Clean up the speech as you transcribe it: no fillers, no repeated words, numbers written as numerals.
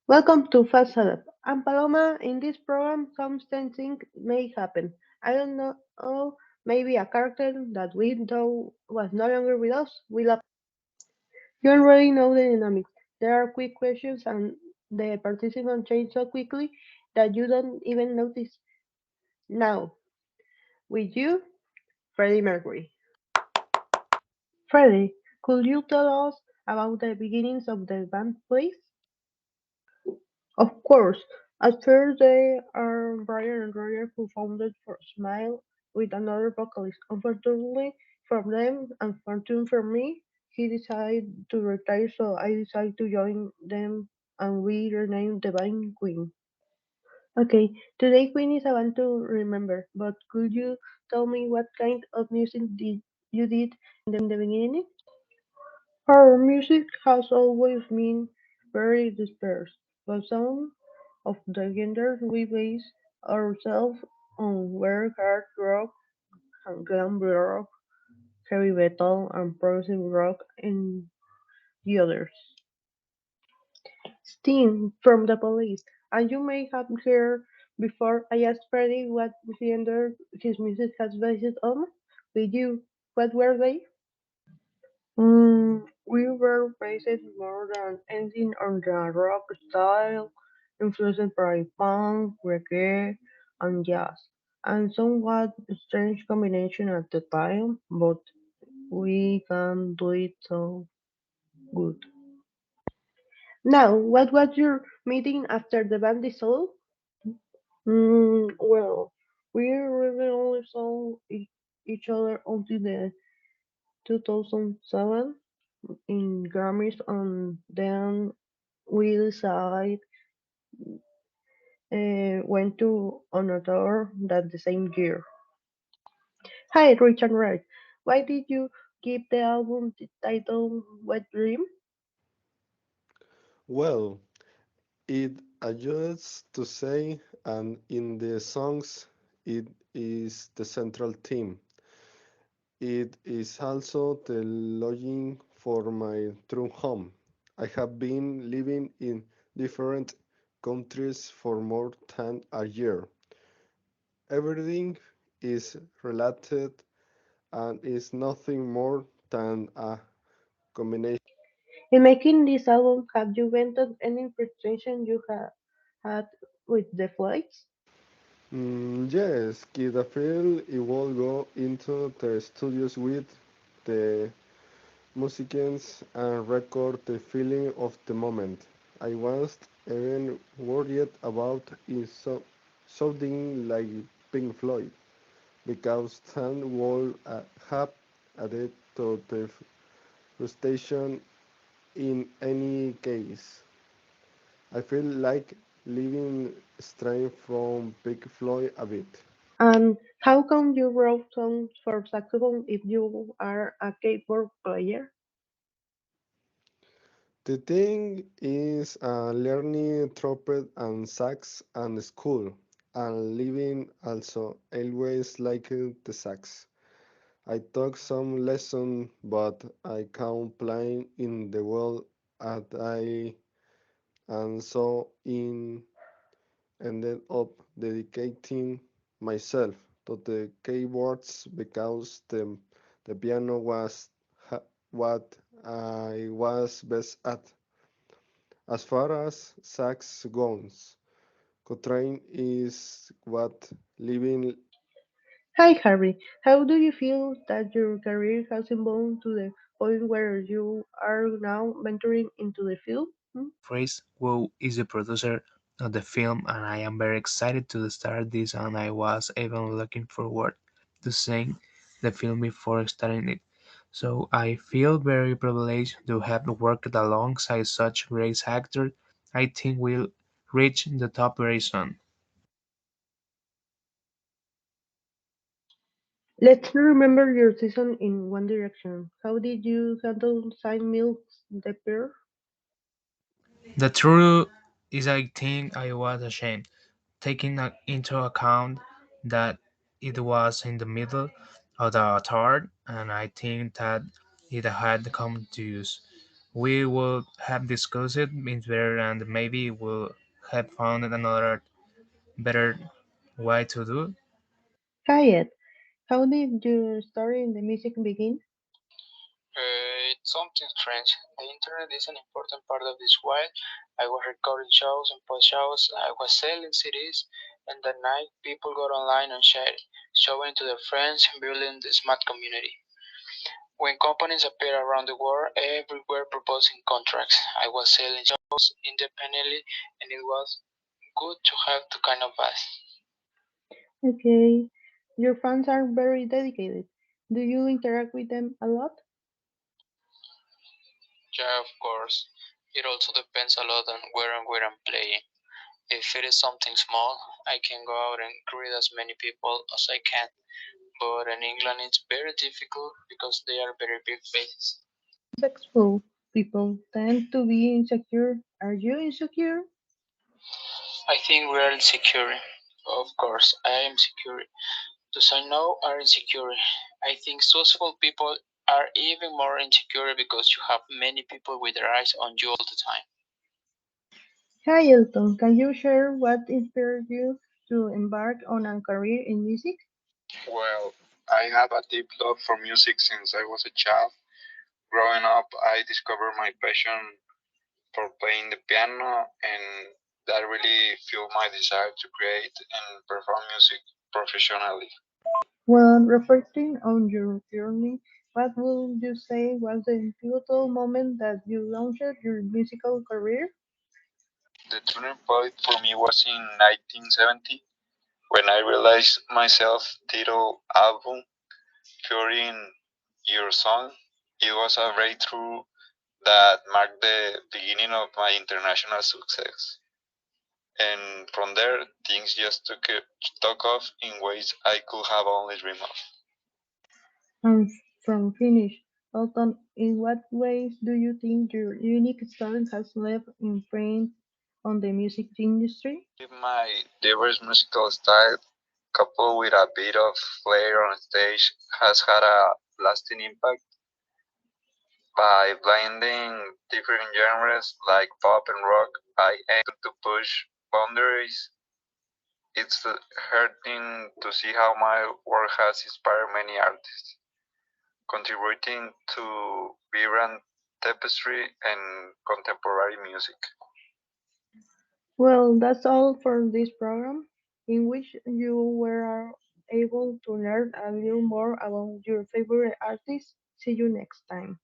Welcome to Fast Setup. I'm Paloma. In this program, some strange things may happen. I don't know, maybe a character that we know was no longer with us. We love. You already know the dynamics. There are quick questions, and the participants change so quickly that you don't even notice. Now, with you, Freddie Mercury. Freddie, could you tell us about the beginnings of the band, please? Of course, at first they are Brian and Roger who founded for Smile with another vocalist. Unfortunately for them and fortunately for me, he decided to retire so I decided to join them and we renamed the band Queen. Okay, today Queen is a band to remember, but could you tell me what kind of music did you did in the beginning? Our music has always been very dispersed, but some of the genres we base ourselves on were hard rock, glam rock, heavy metal, and progressive rock, and the others. Sting from the Police, and you may have heard before I asked Freddie what genre his music has based on. With you, what were they? We were based more than anything on the rock style, influenced by punk, reggae, and jazz, and somewhat strange combination at the time, but we can do it so good. Now, what was your meeting after the band dissolved? Well, we really only saw each other until the 2007 in Grammys, and then we decided went to another that the same year. Hi, Richard Wright. Why did you give the album the title Wet Dream? Well, it adjusts to say, and in the songs, it is the central theme. It is also the longing for my true home. I have been living in different countries for more than a year. Everything is related and is nothing more than a combination. In making this album, have you vented any frustration you have had with the flights? Yes, Kid April, it will go into the studios with the musicians and record the feeling of the moment. I was even worried about it sounding like Pink Floyd because Stan would have added to the frustration in any case. I feel like living straight from Pink Floyd a bit. And how come you wrote songs for saxophone if you are a keyboard player? The thing is learning trumpet and sax and school and living also always liked the sax. I took some lesson but I can't play in the world at I and so in ended up dedicating myself to the keyboards because the piano was what I was best at. As far as sax goes, Cochrane is what living. Hi, Harry. How do you feel that your career has evolved to the point where you are now venturing into the field? Hmm? Who is the producer of the film, and I am very excited to start this. And I was even looking forward to seeing the film before starting it. So I feel very privileged to have worked alongside such great actors. I think we'll reach the top very soon. Let's remember your season in One Direction. How did you handle Saint Milk's the pair? The truth is, I think I was ashamed, taking into account that it was in the middle of the third, and I think that it had come to use. We would have discussed it means better, and maybe we'll have found another better way to do. Hayat, how did your story in the music begin? It's something strange. The internet is an important part of this while I was recording shows and post shows, I was selling CDs, and at night people got online and shared, showing to their friends, building the smart community. When companies appear around the world, everywhere proposing contracts, I was selling shows independently, and it was good to have to kind of buzz. Okay, your fans are very dedicated. Do you interact with them a lot? Yeah, of course. It also depends a lot on where I'm playing. If it is something small, I can go out and greet as many people as I can. But in England, it's very difficult because they are very big places. Successful people tend to be insecure. Are you insecure? I think we are insecure. Of course, I am insecure. Those I know are insecure. I think successful people are even more insecure because you have many people with their eyes on you all the time. Hi Elton, can you share what inspired you to embark on a career in music? Well, I have a deep love for music since I was a child. Growing up, I discovered my passion for playing the piano, and that really fueled my desire to create and perform music professionally. When reflecting on your journey, what would you say was the pivotal moment that you launched your musical career? The turning point for me was in 1970 when I realized my self-titled album, Featuring Your Song. It was a breakthrough that marked the beginning of my international success. And from there, things just took off in ways I could have only dreamed of. And from finish, Elton, in what ways do you think your unique style has left imprint on the music industry? My diverse musical style, coupled with a bit of flair on stage, has had a lasting impact by blending different genres like pop and rock. I aim to push boundaries. It's heartening to see how my work has inspired many artists, contributing to vibrant tapestry and contemporary music. Well, that's all for this program, in which you were able to learn a little more about your favorite artists. See you next time.